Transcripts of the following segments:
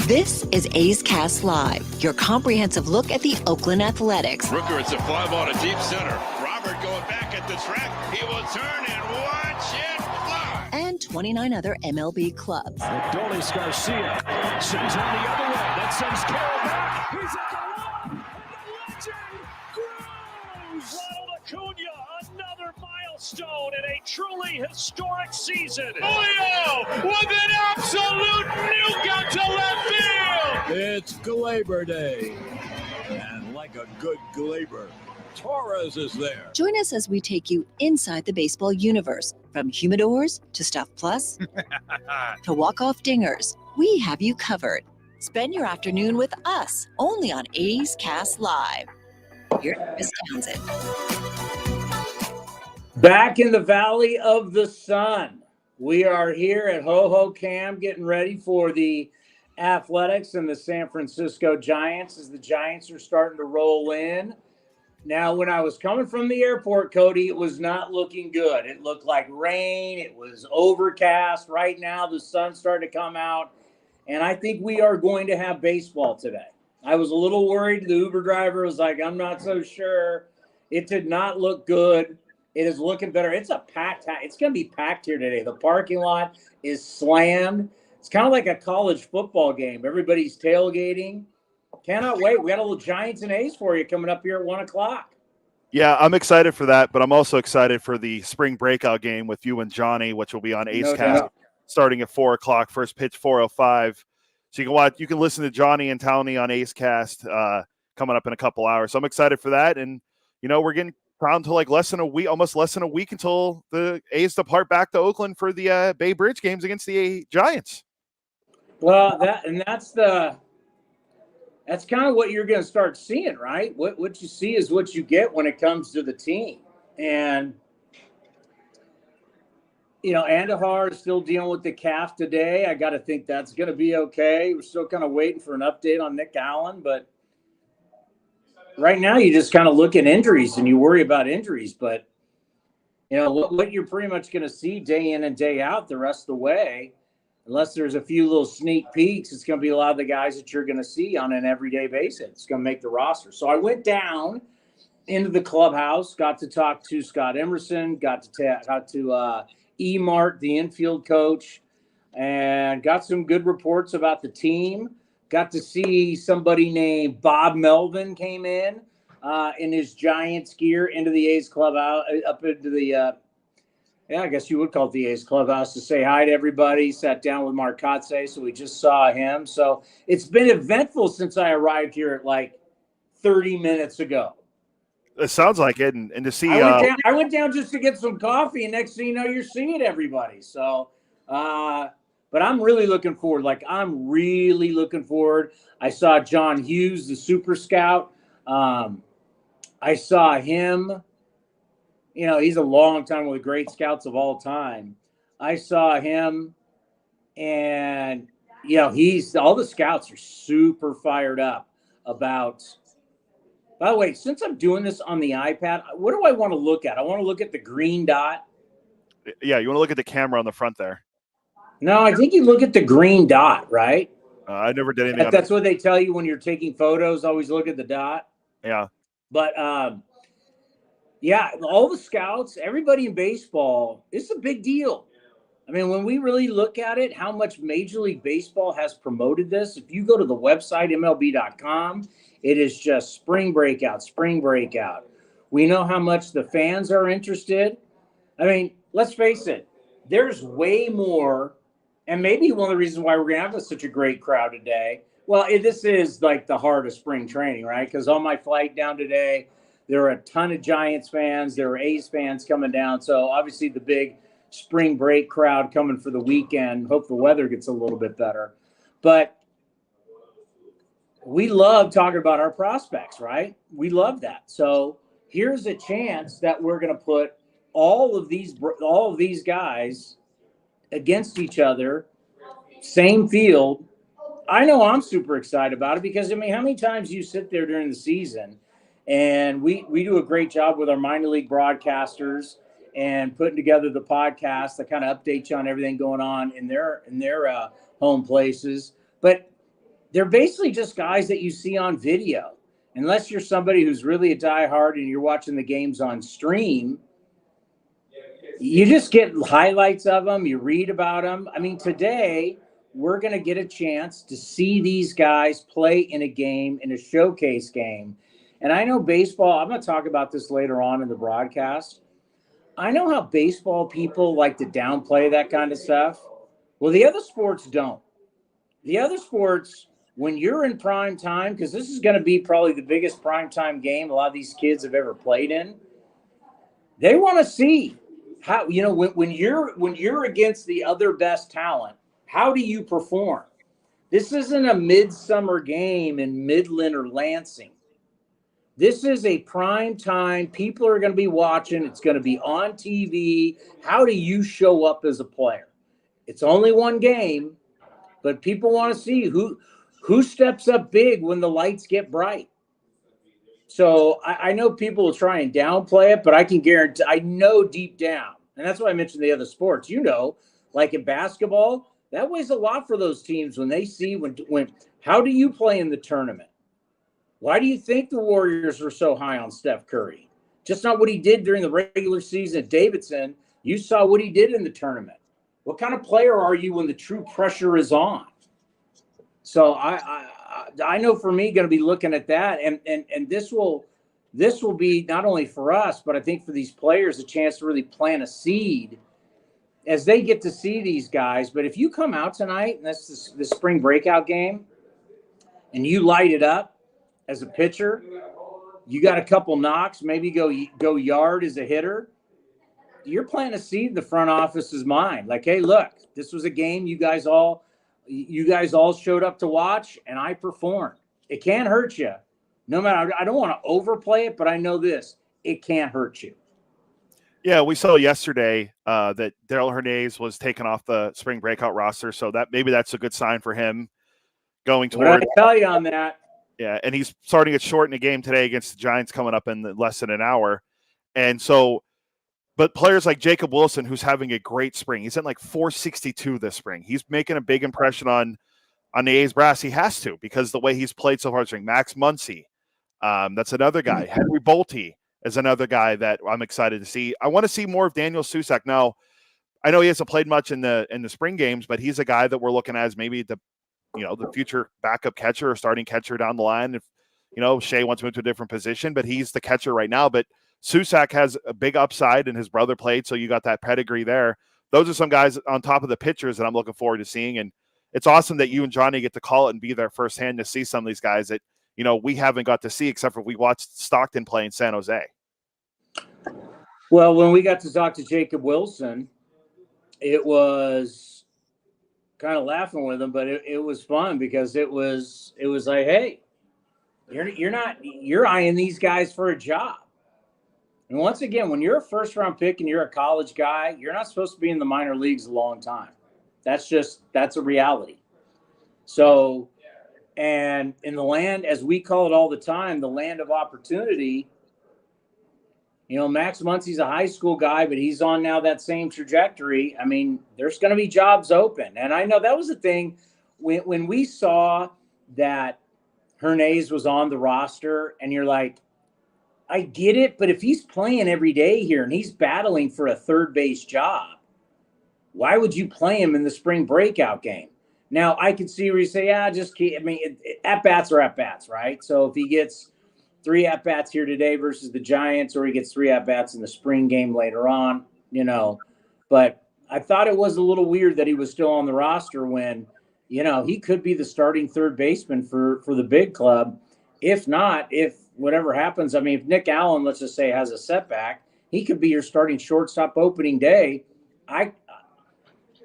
This is A's Cast Live, your comprehensive look at the Oakland Athletics. Rooker, it's a fly ball to deep center. Robert going back at the track. He will turn and watch it fly. And 29 other MLB clubs. Adolis Garcia sends one the other way. That sends Carroll back. He's at the wall. And the legend grows. Ronald Acuna, another milestone in a truly historic season. Julio with an absolute nuke out to left field. It's Glaber Day. And like a good Glaber, Torres is there. Join us as we take you inside the baseball universe. From humidors to Stuff Plus to walk-off dingers, we have you covered. Spend your afternoon with us, only on A's Cast Live. Here's Chris Townsend. Back in the Valley of the Sun. We are here at Ho-Ho Cam getting ready for the Athletics and the San Francisco Giants as the Giants are starting to roll in. Now, when I was coming from the airport, Cody, it was not looking good. It looked like rain. It was overcast. Right now, the sun's starting to come out, and I think we are going to have baseball today. I was a little worried. The Uber driver was like, I'm not so sure. It did not look good. It is looking better. It's it's going to be packed here today. The parking lot is slammed. It's kind of like a college football game. Everybody's tailgating. Cannot wait. We got a little Giants and A's for you coming up here at 1 o'clock. Yeah, I'm excited for that, but I'm also excited for the spring breakout game with you and Johnny, which will be on A's Cast starting at 4 o'clock. First pitch 4:05. So you can watch. You can listen to Johnny and Towny on A's Cast coming up in a couple hours. So I'm excited for that, and we're getting down to like almost less than a week until the A's depart back to Oakland for the Bay Bridge games against the Giants. Well, that's kind of what you're going to start seeing, right? What you see is what you get when it comes to the team. And, Andahar is still dealing with the calf today. I got to think that's going to be okay. We're still kind of waiting for an update on Nick Allen. But right now you just kind of look at injuries and you worry about injuries. But, what you're pretty much going to see day in and day out the rest of the way, unless there's a few little sneak peeks, it's going to be a lot of the guys that you're going to see on an everyday basis. It's going to make the roster. So I went down into the clubhouse, got to talk to Scott Emerson, got to E-Mart, the infield coach, and got some good reports about the team. Got to see somebody named Bob Melvin came in his Giants gear into the A's clubhouse, up into the I guess you would call it the A's clubhouse to say hi to everybody. Sat down with Mark Kotze, so we just saw him. So it's been eventful since I arrived here at like 30 minutes ago. It sounds like it, and to see. I went down just to get some coffee, and next thing you know, you're seeing everybody. So, but I'm really looking forward. I saw John Hughes, the super scout. I saw him. He's a long time with the great scouts of all time. I saw him, and, all the scouts are super fired up about. By the way, since I'm doing this on the iPad, what do I want to look at? I want to look at the green dot. Yeah, you want to look at the camera on the front there. No, I think you look at the green dot, right? I never did anything. That's what they tell you when you're taking photos. Always look at the dot. Yeah. But, yeah, all the scouts, everybody in baseball, it's a big deal. I mean, when we really look at it, how much Major League Baseball has promoted this, if you go to the website, MLB.com, it is just spring breakout. We know how much the fans are interested. I mean, let's face it, there's way more, and maybe one of the reasons why we're going to have such a great crowd today. Well, this is like the heart of spring training, right? Because on my flight down today, there are a ton of Giants fans. There are A's fans coming down. So obviously the big spring break crowd coming for the weekend. Hope the weather gets a little bit better. But we love talking about our prospects, right? We love that. So here's a chance that we're going to put all of these guys against each other, same field. I know I'm super excited about it because, how many times you sit there during the season and we do a great job with our minor league broadcasters and putting together the podcast that kind of updates you on everything going on in their home places. But they're basically just guys that you see on video. Unless you're somebody who's really a diehard and you're watching the games on stream, you just get highlights of them. You read about them. I mean, today we're going to get a chance to see these guys play in a game, in a showcase game. And I know baseball, I'm going to talk about this later on in the broadcast. I know how baseball people like to downplay that kind of stuff. Well, the other sports don't. The other sports, when you're in prime time, because this is going to be probably the biggest prime time game a lot of these kids have ever played in, they want to see how, you know, when you're against the other best talent, how do you perform? This isn't a midsummer game in Midland or Lansing. This is a prime time. People are going to be watching. It's going to be on TV. How do you show up as a player? It's only one game, but people want to see who steps up big when the lights get bright. So I know people will try and downplay it, but I can guarantee, I know deep down, and that's why I mentioned the other sports, you know, like in basketball, that weighs a lot for those teams when they see when how do you play in the tournament? Why do you think the Warriors were so high on Steph Curry? Just not what he did during the regular season at Davidson. You saw what he did in the tournament. What kind of player are you when the true pressure is on? So I know for me, going to be looking at that, and this will be not only for us, but I think for these players a chance to really plant a seed as they get to see these guys. But if you come out tonight and that's the spring breakout game, and you light it up as a pitcher, you got a couple knocks, maybe go yard as a hitter, you're planting a seed in the front office's mind. Like, hey, look, this was a game you guys all showed up to watch, and I performed. It can't hurt you. No matter, I don't want to overplay it, but I know this, it can't hurt you. Yeah, we saw yesterday that Darrell Hernandez was taken off the spring breakout roster, so that maybe that's a good sign for him going toward. What did I tell you on that? Yeah, and he's starting it short in a game today against the Giants coming up in less than an hour. And so, but players like Jacob Wilson, who's having a great spring, he's at like 462 this spring. He's making a big impression on the A's brass. He has to, because the way he's played so far this spring. Max Muncy, that's another guy. Henry Bolte is another guy that I'm excited to see. I want to see more of Daniel Susac. Now, I know he hasn't played much in the spring games, but he's a guy that we're looking at as maybe the future backup catcher or starting catcher down the line. If, Shea wants to move to a different position, but he's the catcher right now. But Susac has a big upside, and his brother played, so you got that pedigree there. Those are some guys on top of the pitchers that I'm looking forward to seeing. And it's awesome that you and Johnny get to call it and be there firsthand to see some of these guys that, we haven't got to see, except for we watched Stockton play in San Jose. Well, when we got to talk to Jacob Wilson, it was kind of laughing with him, but it was fun because it was like, hey, you're eyeing these guys for a job. And once again, when you're a first round pick and you're a college guy, you're not supposed to be in the minor leagues a long time. That's a reality. So, and in the land, as we call it all the time, the land of opportunity, Max Muncy's a high school guy, but he's on now that same trajectory. I mean, there's going to be jobs open. And I know that was the thing when we saw that Hernandez was on the roster, and you're like, I get it, but if he's playing every day here and he's battling for a third base job, why would you play him in the spring breakout game? Now, I could see where you say, just keep. I mean, at-bats are at-bats, right? So if he gets 3 at-bats here today versus the Giants, or he gets 3 at-bats in the spring game later on, But I thought it was a little weird that he was still on the roster when, he could be the starting third baseman for the big club. If not, if whatever happens, I mean, if Nick Allen, let's just say, has a setback, he could be your starting shortstop opening day.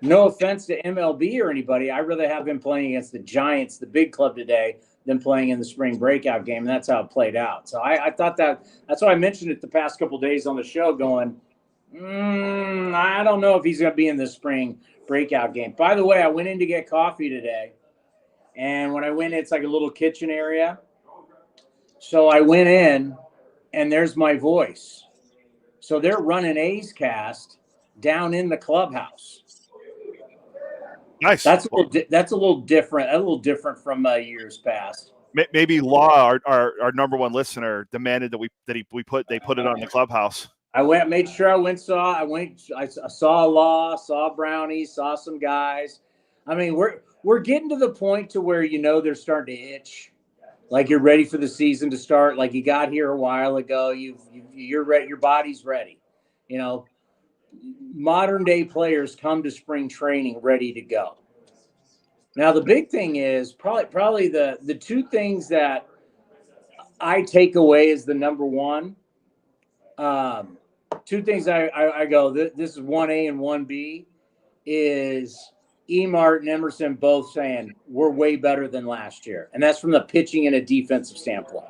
No offense to MLB or anybody, I'd rather have him playing against the Giants, the big club today, than playing in the spring breakout game. And that's how it played out. So I thought that's why I mentioned it the past couple of days on the show going, I don't know if he's going to be in the spring breakout game. By the way, I went in to get coffee today. And when I went in, it's like a little kitchen area. So I went in, and there's my voice. So they're running A's Cast down in the clubhouse. Nice. That's a little different from years past. Maybe Law, our number one listener, demanded that they put it on the clubhouse. I saw Law, saw Brownie, saw some guys. I mean, we're getting to the point to where they're starting to itch, like you're ready for the season to start. Like you got here a while ago, you're ready, your body's ready. Modern day players come to spring training ready to go. Now the big thing is probably the two things that I take away as the number one. Two things I go, this is 1A and 1B, is Emart and Emerson both saying we're way better than last year. And that's from the pitching and a defensive standpoint.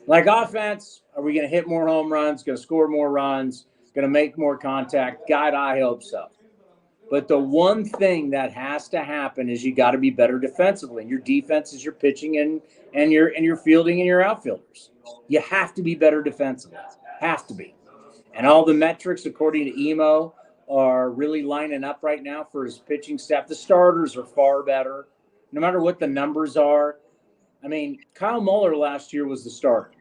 Like offense, are we going to hit more home runs, going to score more runs, going to make more contact? God, I hope so. But the one thing that has to happen is you got to be better defensively. And your defense is your pitching and your fielding and your outfielders. You have to be better defensively. Have to be. And all the metrics, according to Emo, are really lining up right now for his pitching staff. The starters are far better, no matter what the numbers are. I mean, Kyle Muller last year was the starter,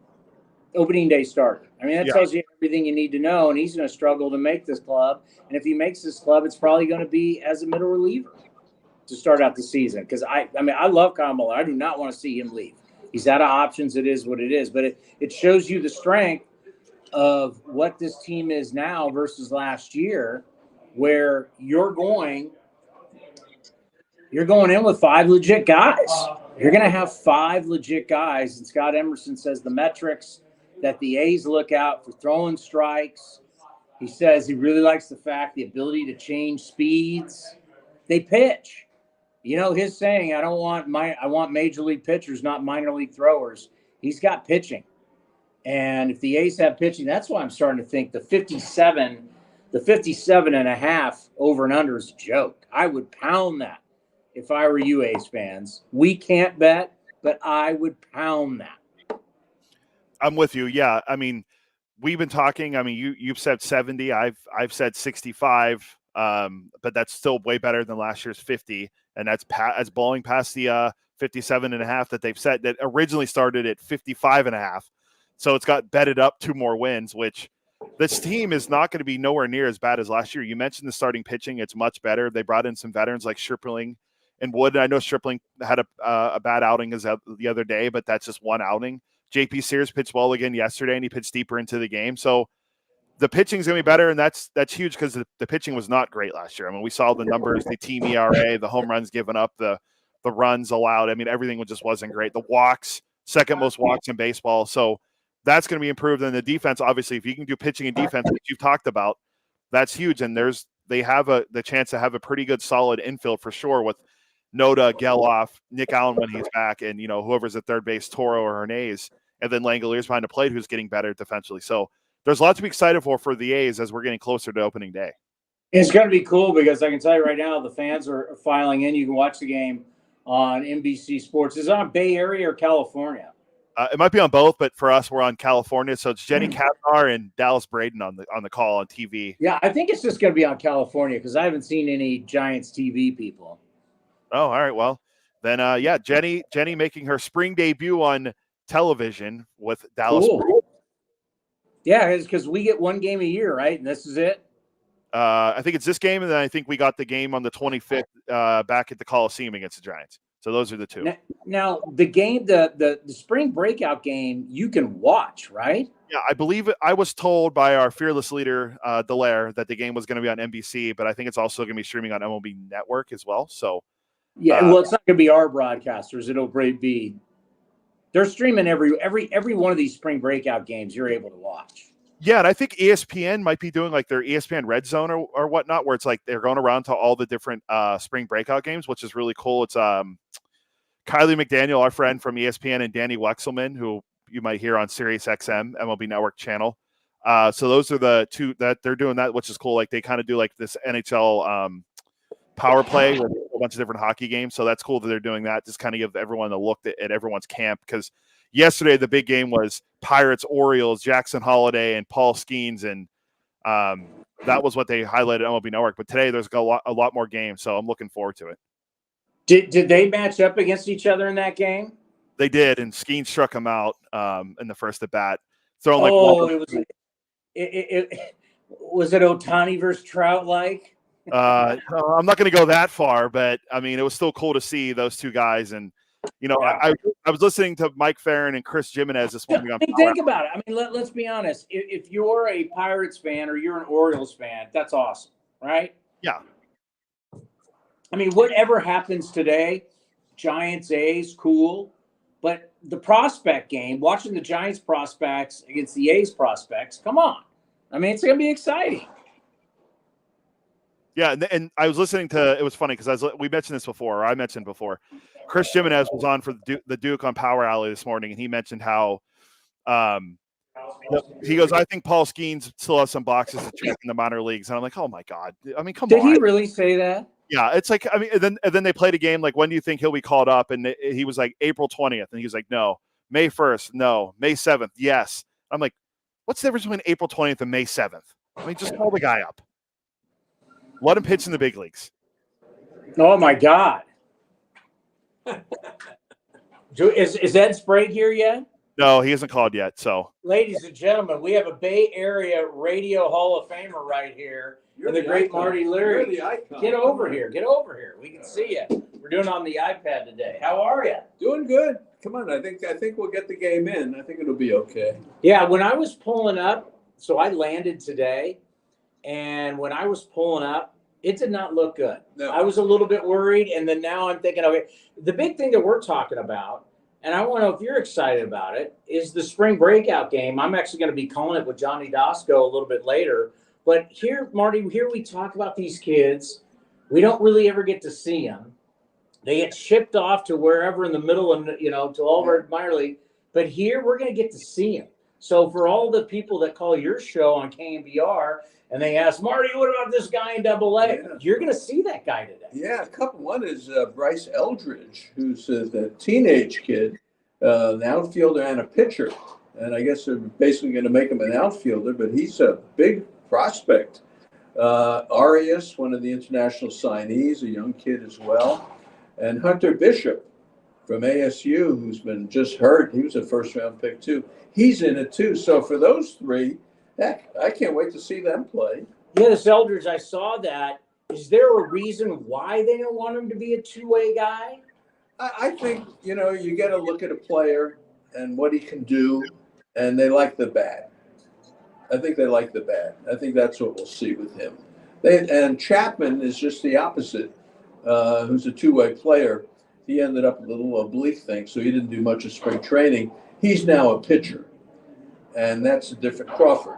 opening day starter. I mean, that tells you everything you need to know, and he's going to struggle to make this club. And if he makes this club, it's probably going to be as a middle reliever to start out the season. Because, I love Kyle Muller. I do not want to see him leave. He's out of options. It is what it is. But it shows you the strength of what this team is now versus last year, where you're going in with 5 legit guys. You're going to have 5 legit guys. And Scott Emerson says the metrics that the A's look out for throwing strikes. He says he really likes the ability to change speeds. They pitch. His saying, I want major league pitchers, not minor league throwers. He's got pitching. And if the A's have pitching, that's why I'm starting to think the 57 and a half over and under is a joke. I would pound that if I were you A's fans. We can't bet, but I would pound that. I'm with you. Yeah. I mean, we've been talking. I mean, you've said 70. I've said 65. But that's still way better than last year's 50. And that's bowling past the 57 and a half that they've set, that originally started at 55 and a half. So it's got betted up 2 more wins, which this team is not going to be nowhere near as bad as last year. You mentioned the starting pitching. It's much better. They brought in some veterans like Stripling and Wood. I know Stripling had a bad outing the other day, but that's just one outing. JP Sears pitched well again yesterday, and he pitched deeper into the game. So the pitching is going to be better, and that's huge because the pitching was not great last year. I mean, we saw the numbers, the team ERA, the home runs given up, the runs allowed. I mean, everything just wasn't great. The walks, second most walks in baseball. So that's going to be improved. And the defense, obviously, if you can do pitching and defense, which you've talked about, that's huge. And they have the chance to have a pretty good, solid infield for sure with Noda, Geloff, Nick Allen when he's back, and whoever's at third base, Toro or Hernandez, and then Langoliers behind the plate, who's getting better defensively. So there's a lot to be excited for the A's as we're getting closer to opening day. It's going to be cool because I can tell you right now, the fans are filing in. You can watch the game on NBC Sports. Is it on Bay Area or California? It might be on both, but for us, we're on California. So it's Jenny Kavnar and Dallas Braden on the call on TV. Yeah, I think it's just going to be on California because I haven't seen any Giants TV people. Oh, all right. Well, then, Jenny making her spring debut on television with Dallas. Cool. Yeah, because we get one game a year, right? And this is it? I think it's this game, and then I think we got the game on the 25th back at the Coliseum against the Giants. So those are the two. Now the game, the spring breakout game, you can watch, right? Yeah, I believe I was told by our fearless leader, Delaire, that the game was going to be on NBC, but I think it's also going to be streaming on MLB Network as well. So, yeah, well, it's not going to be our broadcasters. It'll be they're streaming every one of these spring breakout games. You're able to watch. Yeah, and I think ESPN might be doing like their ESPN Red Zone or whatnot, where it's like they're going around to all the different spring breakout games, which is really cool. It's Kylie McDaniel, our friend from ESPN, and Danny Wexelman, who you might hear on Sirius XM, MLB Network channel. So those are the two that they're doing that, which is cool. Like they kind of do like this NHL power play with a bunch of different hockey games. So that's cool that they're doing that. Just kind of give everyone a look at everyone's camp, because yesterday the big game was Pirates, Orioles, Jackson Holiday, and Paul Skeens and That was what they highlighted on MLB Network. But today there's a lot more games, so I'm looking forward to it. Did they match up against each other in that game? They did, and Skeen struck him out in the first at bat. Throwing Was it Ohtani versus Trout like? I'm not going to go that far, but I mean, it was still cool to see those two guys. And I was listening to Mike Farron and Chris Jimenez this morning. Think about it. I mean, let's be honest. If you're a Pirates fan or you're an Orioles fan, that's awesome, right? Yeah. I mean, whatever happens today, Giants, A's, cool. But the prospect game, watching the Giants prospects against the A's prospects, come on. I mean, it's going to be exciting. Yeah, and I was listening to – it was funny because we mentioned this before, or I mentioned before. Chris Jimenez was on for the Duke on Power Alley this morning, and he mentioned how he goes, I think Paul Skeens still has some boxes to check in the minor leagues. And I'm like, oh, my God. I mean, come on. Did he really say that? Yeah, it's like, I mean, and then they played a game like, when do you think he'll be called up? And he was like, April 20th. And he was like, no. May 1st, no. May 7th, yes. I'm like, what's the difference between April 20th and May 7th? I mean, just call the guy up. Let him pitch in the big leagues. Oh, my God. Is Ed Sprague here yet? No, he hasn't called yet. So, ladies and gentlemen, we have a Bay Area Radio Hall of Famer right here. And the great Marty Lurie. Get over here. Get over here. We can see you. We're doing it on the iPad today. How are you? Doing good. Come on. I think we'll get the game in. I think it'll be okay. Yeah, when I was pulling up, so I landed today, and when I was pulling up, it did not look good. No. I was a little bit worried, and then now I'm thinking, okay, the big thing that we're talking about, and I want to know if you're excited about it, is the spring breakout game. I'm actually going to be calling it with Johnny Dasco a little bit later. But here, Marty, we talk about these kids. We don't really ever get to see them. They get shipped off to wherever in the middle and, to all of our minor league. But here, we're going to get to see them. So for all the people that call your show on KNBR and they ask, Marty, what about this guy in AA? Yeah. You're going to see that guy today. Yeah, a couple. One is Bryce Eldridge, who's a teenage kid, an outfielder and a pitcher. And I guess they're basically going to make him an outfielder, but he's a big prospect. Arias, one of the international signees, a young kid as well. And Hunter Bishop from ASU, who's been just hurt. He was a first-round pick, too. He's in it, too. So for those three, heck, I can't wait to see them play. Yeah, this Eldridge, I saw that. Is there a reason why they don't want him to be a two-way guy? I think, you got to look at a player and what he can do, and they like the bat. I think they like the bat. I think that's what we'll see with him. And Chapman is just the opposite, who's a two-way player. He ended up with a little oblique thing, so he didn't do much of spring training. He's now a pitcher, and that's a different Crawford.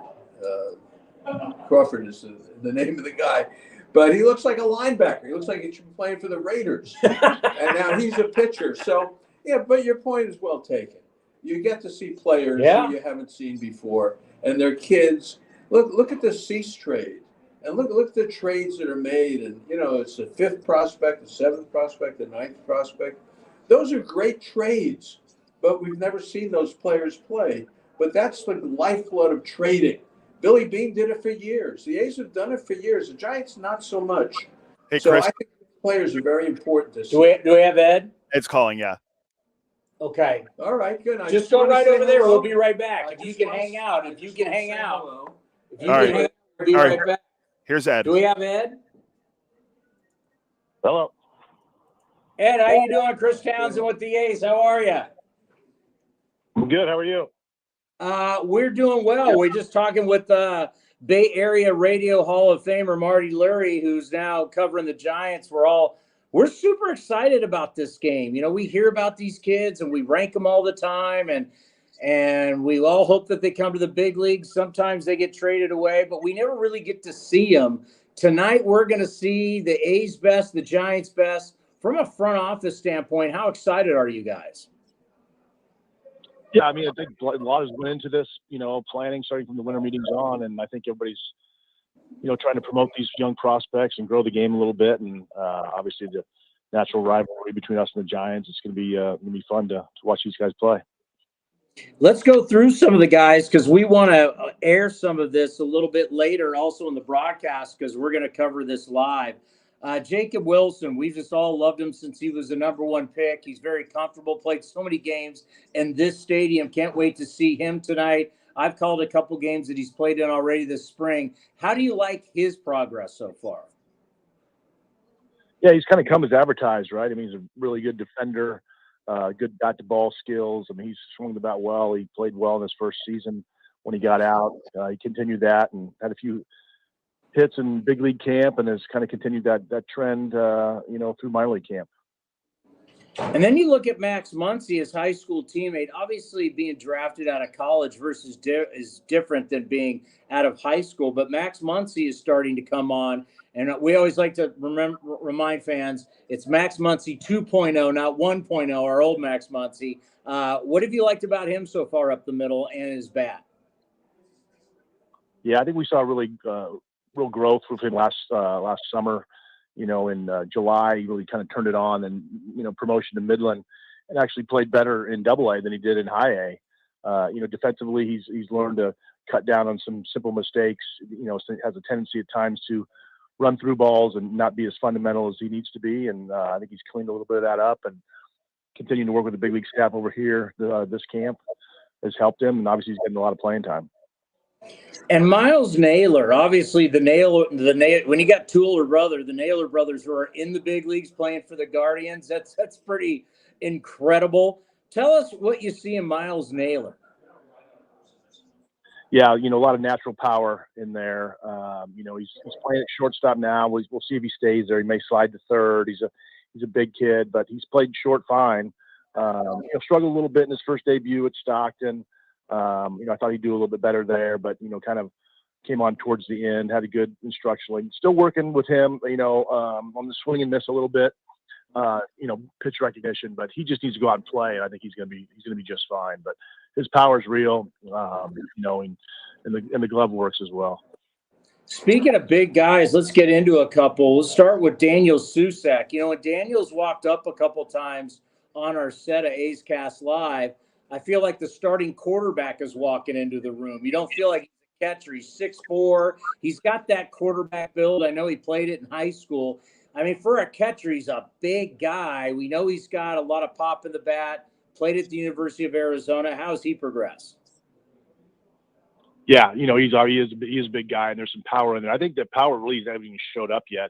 Crawford is the name of the guy. But he looks like a linebacker. He looks like he should be playing for the Raiders. And now he's a pitcher. So, yeah, but your point is well taken. You get to see players who you haven't seen before, and they're kids. Look at the Cease trade. And look at the trades that are made. And, it's the 5th prospect, the 7th prospect, the 9th prospect. Those are great trades, but we've never seen those players play. But that's the lifeblood of trading. Billy Beane did it for years. The A's have done it for years. The Giants, not so much. Hey, so Chris, I think players are very important to see. Do we have Ed? Ed's calling, yeah. Okay. All right, good. Just go right over there. We'll be right back. If you can hang out. We'll be right back. Here's Ed. Do we have Ed? Hello. Ed, how you doing? Chris Townsend with the A's. How are you? I'm good. How are you? We're doing well. We're just talking with Bay Area Radio Hall of Famer Marty Lurie, who's now covering the Giants. We're super excited about this game. We hear about these kids and we rank them all the time, and we all hope that they come to the big leagues. Sometimes they get traded away, but we never really get to see them. Tonight, we're going to see the A's best, the Giants best. From a front office standpoint, how excited are you guys? Yeah, I mean, I think a lot has went into this, planning starting from the winter meetings on, and I think everybody's, trying to promote these young prospects and grow the game a little bit, and obviously the natural rivalry between us and the Giants. It's going to be fun to watch these guys play. Let's go through some of the guys because we want to air some of this a little bit later, also in the broadcast, because we're going to cover this live. Jacob Wilson, we've just all loved him since he was the #1 pick. He's very comfortable, played so many games in this stadium. Can't wait to see him tonight. I've called a couple games that he's played in already this spring. How do you like his progress so far? Yeah, he's kind of come as advertised, right? I mean, he's a really good defender, good bat-to-ball skills. I mean, he's swung the bat well. He played well in his first season when he got out. He continued that and had a few hits in big league camp and has kind of continued that trend, through minor league camp. And then you look at Max Muncy, his high school teammate. Obviously, being drafted out of college versus is different than being out of high school. But Max Muncy is starting to come on. And we always like to remind fans, it's Max Muncy 2.0, not 1.0, our old Max Muncy. What have you liked about him so far up the middle and his bat? Yeah, I think we saw really real growth with him last summer. In July, he really kind of turned it on and, promotion to Midland, and actually played better in AA than he did in High A. Defensively, he's learned to cut down on some simple mistakes, has a tendency at times to run through balls and not be as fundamental as he needs to be. And I think he's cleaned a little bit of that up, and continuing to work with the big league staff over here. This camp has helped him, and obviously he's getting a lot of playing time. And Miles Naylor, obviously when you got two older brother, the Naylor brothers who are in the big leagues playing for the Guardians, that's pretty incredible. Tell us what you see in Miles Naylor. Yeah, a lot of natural power in there. He's playing at shortstop now. We'll see if he stays there. He may slide to third. He's a big kid, but he's played short fine. Struggled a little bit in his first debut at Stockton. I thought he'd do a little bit better there, but, kind of came on towards the end, had a good instructional. Still working with him, on the swing and miss a little bit, pitch recognition, but he just needs to go out and play. And I think he's going to be just fine, but his power is real, and the glove works as well. Speaking of big guys, let's get into a couple. Let's start with Daniel Susak. When Daniel's walked up a couple times on our set of A's Cast Live, I feel like the starting quarterback is walking into the room. You don't feel like he's a catcher. He's 6'4". He's got that quarterback build. I know he played it in high school. I mean, for a catcher, he's a big guy. We know he's got a lot of pop in the bat, played at the University of Arizona. How's he progressed? Yeah, he is a big guy, and there's some power in there. I think that power really hasn't even showed up yet.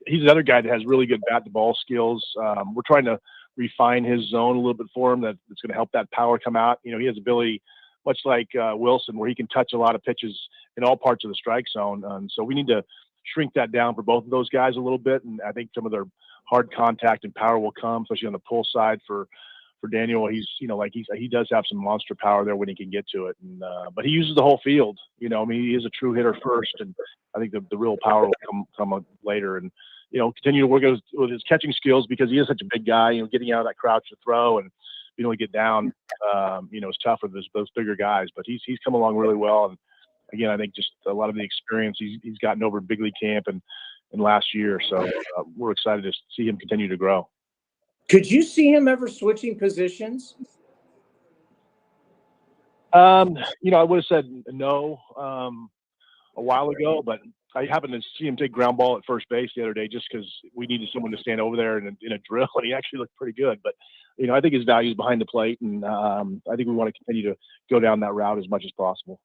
He's another guy that has really good bat-to-ball skills. We're trying to refine his zone a little bit for him that's going to help that power come out. He has ability, much like Wilson, where he can touch a lot of pitches in all parts of the strike zone. So we need to shrink that down for both of those guys a little bit. And I think some of their hard contact and power will come, especially on the pull side for Daniel. He does have some monster power there when he can get to it. And, but he uses the whole field, he is a true hitter first. And I think the real power will come up later. And, continue to work with his catching skills because he is such a big guy, getting out of that crouch to throw and being able to get down, is tough with those bigger guys, but he's come along really well. And again, I think just a lot of the experience he's gotten over big league camp and last year. So we're excited to see him continue to grow. Could you see him ever switching positions? I would have said no a while ago, but I happened to see him take ground ball at first base the other day just because we needed someone to stand over there in a drill, and he actually looked pretty good. But, I think his value is behind the plate, and I think we want to continue to go down that route as much as possible.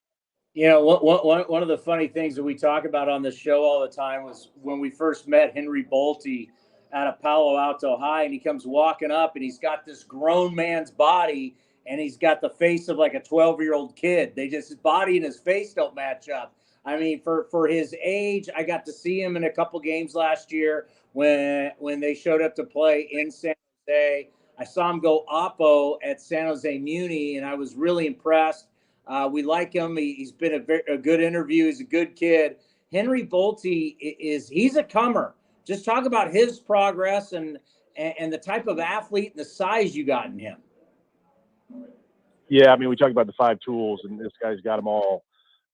One of the funny things that we talk about on this show all the time was when we first met Henry Bolte out of Palo Alto High, and he comes walking up, and he's got this grown man's body, and he's got the face of like a 12-year-old kid. His body and his face don't match up. I mean, for his age, I got to see him in a couple games last year when they showed up to play in San Jose. I saw him go oppo at San Jose Muni, and I was really impressed. We like him. He's been a good interview. He's a good kid. Henry Bolte he's a comer. Just talk about his progress and the type of athlete and the size you got in him. Yeah, I mean, we talk about the 5 tools, and this guy's got them all.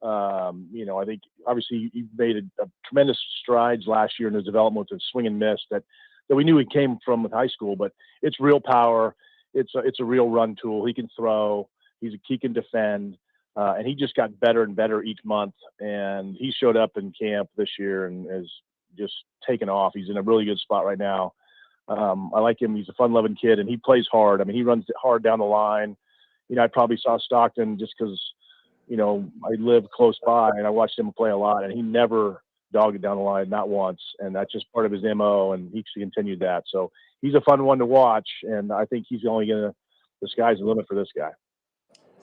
I think obviously he made a tremendous strides last year in his development with swing and miss that we knew he came from with high school, but it's real power. it's a real run tool. He can throw. He can defend. And he just got better and better each month. And he showed up in camp this year and has just taken off. He's in a really good spot right now. I like him. He's a fun-loving kid, and he plays hard. I mean, he runs hard down the line. I probably saw Stockton just because, I live close by, and I watched him play a lot, and he never dogged it down the line, not once. And that's just part of his MO, and he continued that. So he's a fun one to watch, and I think he's only the sky's the limit for this guy.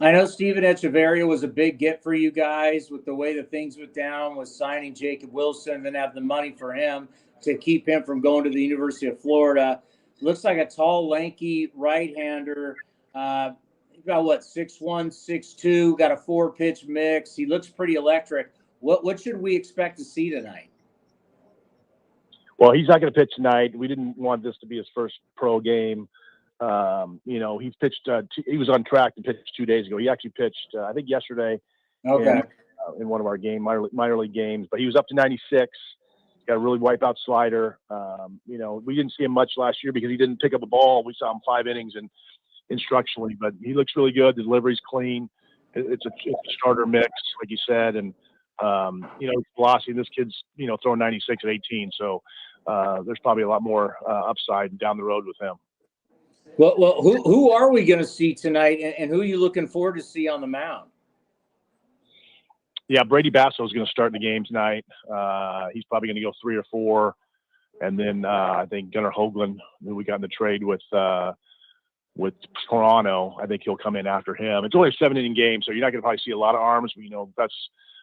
I know Steven Echeverria was a big get for you guys with the way that things went down with signing Jacob Wilson and then have the money for him to keep him from going to the University of Florida. Looks like a tall, lanky right-hander. About 6'1", 6'2", got a 4-pitch mix. He looks pretty electric. What should we expect to see tonight? Well, he's not going to pitch tonight. We didn't want this to be his first pro game. He's pitched. He was on track to pitch 2 days ago. He actually pitched, I think, yesterday. Okay. In one of our minor league games, but he was up to 96. He's got a really wipeout slider. We didn't see him much last year because he didn't pick up a ball. We saw him 5 innings and instructionally, but he looks really good. The delivery's clean. It's a starter mix, like you said, and velocity. This kid's throwing 96 at 18, so there's probably a lot more upside down the road with him. Well, who are we going to see tonight, and who are you looking forward to see on the mound? Yeah, Brady Basso is going to start the game tonight. He's probably going to go 3 or 4, and then I think Gunnar Hoagland, who we got in the trade with Toronto, I think he'll come in after him. It's only a 7-inning game, so you're not going to probably see a lot of arms. But, that's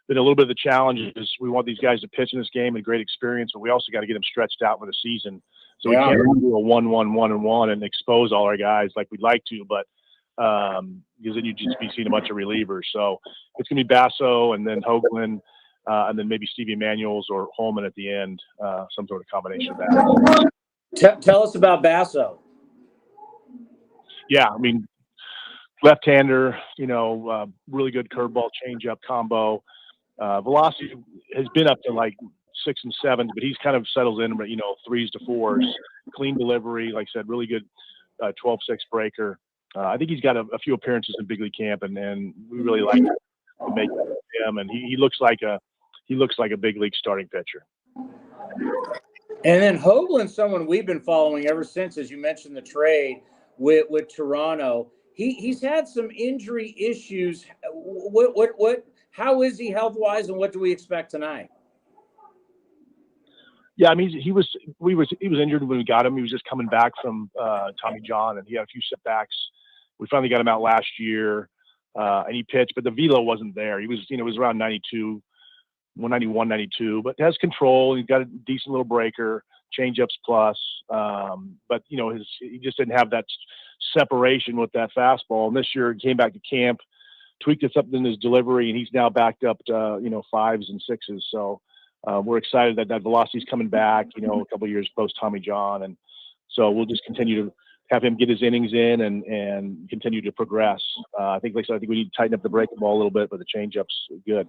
been a little bit of the challenge. Is we want these guys to pitch in this game and great experience, but we also got to get them stretched out for the season. So we can't do a 1-1-1-1 and expose all our guys like we'd like to, but because then you'd just be seeing a bunch of relievers. So it's going to be Basso and then Hoagland and then maybe Stevie Emanuels or Holman at the end, some sort of combination of that. Tell us about Basso. Yeah, I mean, left-hander, really good curveball changeup combo. Velocity has been up to like 6 and 7, but he's kind of settles in, 3s to 4s, clean delivery, like I said, really good 12-6 breaker. I think he's got a few appearances in big league camp, and we really like to make him. And he looks like a big league starting pitcher. And then Hoagland, someone we've been following ever since, as you mentioned, the trade with Toronto. He's had some injury issues. How is he health-wise, and what do we expect tonight? Yeah, I mean, he was injured when we got him. He was just coming back from Tommy John, and he had a few setbacks. We finally got him out last year, and he pitched, but the velo wasn't there. He was, it was around 92, 191, 92, but has control. He's got a decent little breaker, changeups plus, but he just didn't have that separation with that fastball. And this year he came back to camp, tweaked something in his delivery, and he's now backed up to 5s and 6s. So we're excited that velocity is coming back, a couple of years post Tommy John. And so we'll just continue to have him get his innings in and continue to progress. I think we need to tighten up the breaking ball a little bit, but the changeup's good.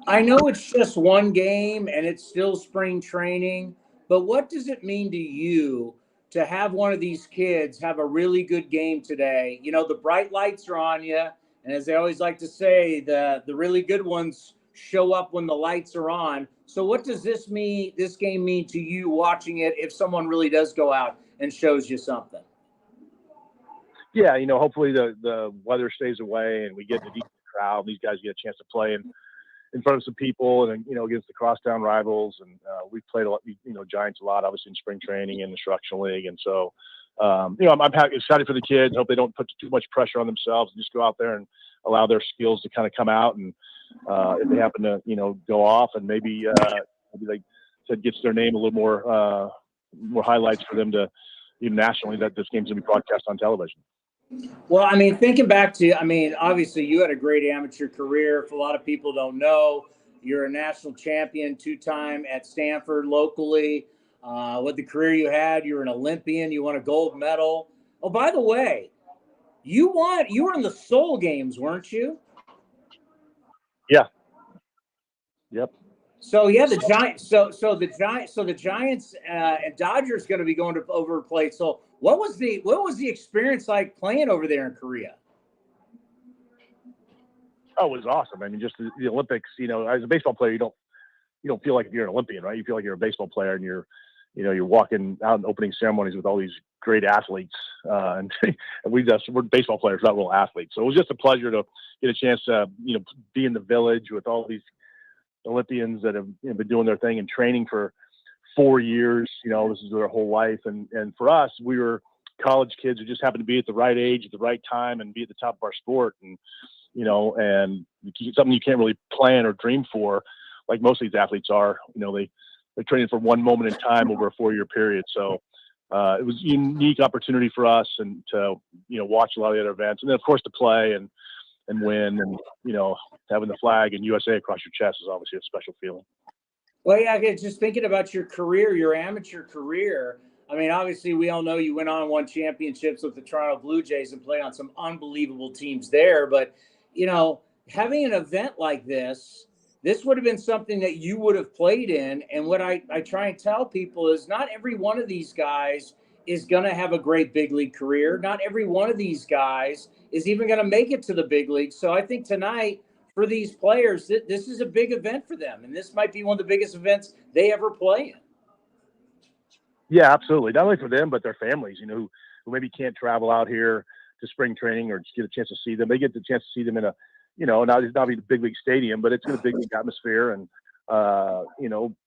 I know it's just one game and it's still spring training, but what does it mean to you to have one of these kids have a really good game today? The bright lights are on you, and as they always like to say, the really good ones show up when the lights are on. So what does this game mean to you watching it if someone really does go out and shows you something? Yeah, hopefully the weather stays away and we get a decent crowd. These guys get a chance to play in front of some people and, against the crosstown rivals. And we've played a lot, Giants a lot, obviously in spring training and instructional league. And so, I'm excited for the kids. Hope they don't put too much pressure on themselves and just go out there and allow their skills to kind of come out. And if they happen to, go off and maybe like said, gets their name a little more highlights for them to, even nationally, that this game's going to be broadcast on television. Well, I mean, thinking back to, obviously you had a great amateur career. If a lot of people don't know, you're a national champion 2-time at Stanford locally. With the career you had, you were an Olympian. You won a gold medal. Oh, by the way, you were in the Seoul Games, weren't you? Yeah. Yep. So yeah, the Giants. So the Giants and Dodgers going to be going over to play. So what was the experience like playing over there in Korea? Oh, it was awesome. I mean, just the Olympics. As a baseball player, you don't feel like you're an Olympian, right? You feel like you're a baseball player, and you're walking out in opening ceremonies with all these great athletes, and we're baseball players, not real athletes. So it was just a pleasure to get a chance to be in the village with all these Olympians that have been doing their thing and training for 4 years. This is their whole life, and for us, we were college kids who just happened to be at the right age at the right time and be at the top of our sport, and and something you can't really plan or dream for, like most of these athletes are. They're training for one moment in time over a 4-year period. So it was a unique opportunity for us, and to watch a lot of the other events, and then of course to play and win, and having the flag and USA across your chest is obviously a special feeling. Well, yeah, just thinking about your career, your amateur career. I mean, obviously, we all know you went on and won championships with the Toronto Blue Jays and played on some unbelievable teams there. But having an event like this would have been something that you would have played in. And what I try and tell people is not every one of these guys is going to have a great big league career. Not every one of these guys is even going to make it to the big league. So I think tonight for these players, this is a big event for them. And this might be one of the biggest events they ever play in. Yeah, absolutely. Not only for them, but their families, who maybe can't travel out here to spring training or just get a chance to see them. They get the chance to see them in a, not be the big league stadium, but it's in a big league atmosphere, and,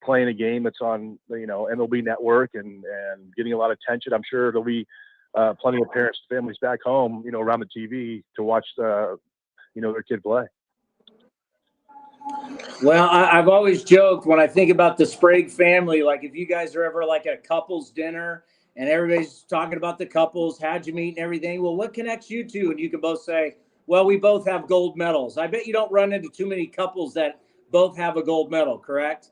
playing a game that's on, MLB Network and getting a lot of attention. I'm sure there'll be plenty of parents, families back home, around the TV to watch, their kid play. Well, I've always joked when I think about the Sprague family, like if you guys are ever like at a couples dinner and everybody's talking about the couples, how'd you meet and everything? Well, what connects you two? And you can both say, well, we both have gold medals. I bet you don't run into too many couples that both have a gold medal, correct?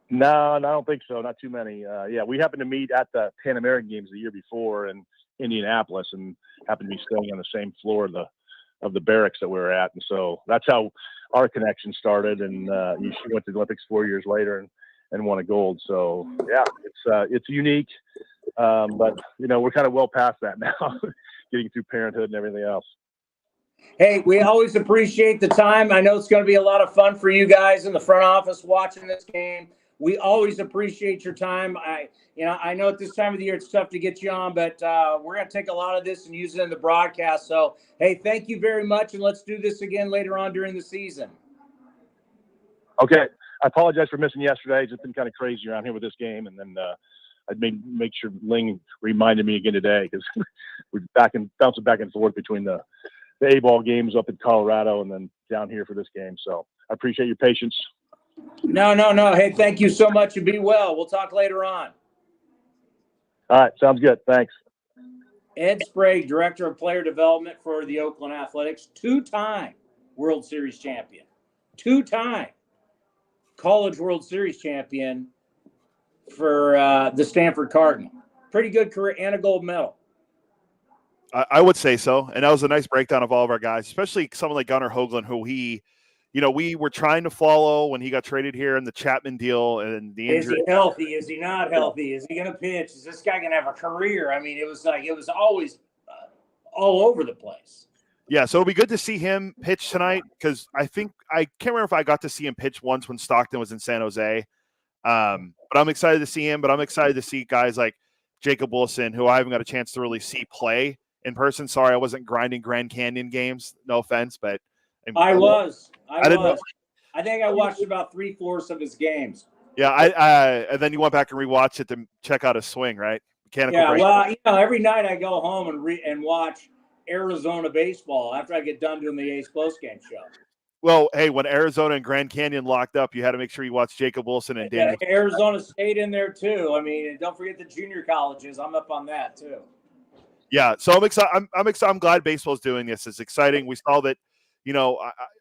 No, I don't think so. Not too many. Yeah, we happened to meet at the Pan American Games the year before in Indianapolis, and happened to be staying on the same floor of the barracks that we were at, and so that's how our connection started. And she went to the Olympics 4 years later and won a gold. So yeah, it's unique, but we're kind of well past that now, getting through parenthood and everything else. Hey, we always appreciate the time. I know it's going to be a lot of fun for you guys in the front office watching this game. We always appreciate your time. I know at this time of the year it's tough to get you on, but we're going to take a lot of this and use it in the broadcast. So, hey, thank you very much, and let's do this again later on during the season. Okay. I apologize for missing yesterday. It's just been kind of crazy around here with this game, and then I'd make sure Ling reminded me again today, because we're bouncing back and forth between the A-ball games up in Colorado and then down here for this game. So I appreciate your patience. No. Hey, thank you so much, and be well. We'll talk later on. All right. Sounds good. Thanks. Ed Sprague, Director of Player Development for the Oakland Athletics, two-time World Series champion, two-time College World Series champion for the Stanford Cardinal. Pretty good career, and a gold medal. I would say so. And that was a nice breakdown of all of our guys, especially someone like Gunnar Hoagland, who we were trying to follow when he got traded here in the Chapman deal and the injury. Is he healthy? Is he not healthy? Is he going to pitch? Is this guy going to have a career? I mean, it was always all over the place. Yeah, so it'll be good to see him pitch tonight, because I can't remember if I got to see him pitch once when Stockton was in San Jose. But I'm excited to see him. But I'm excited to see guys like Jacob Wilson, who I haven't got a chance to really see play in person. Sorry, I wasn't grinding Grand Canyon games. No offense, but I was. I didn't know. I think I watched about 3/4 of his games. Yeah, and then you went back and rewatched it to check out his swing, right? Mechanical break. Well, every night I go home and watch Arizona baseball after I get done doing the A's postgame show. Well, hey, when Arizona and Grand Canyon locked up, you had to make sure you watched Jacob Wilson and Daniel. Yeah, Arizona State in there too. I mean, and don't forget the junior colleges. I'm up on that too. Yeah, so I'm excited. I'm excited. I'm glad baseball's doing this. It's exciting. We saw that.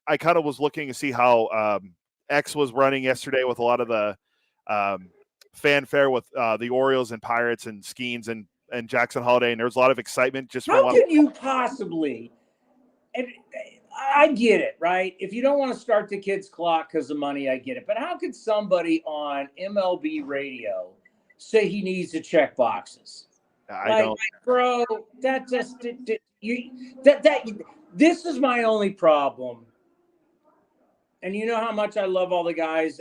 I kind of was looking to see how X was running yesterday with a lot of the fanfare with the Orioles and Pirates and Skeens and Jackson Holiday, and there was a lot of excitement just from how can you possibly, and I get it, right? If you don't want to start the kid's clock because of money, I get it. But how could somebody on MLB radio say he needs to check boxes? I don't. Bro, that just this is my only problem. And you know how much I love all the guys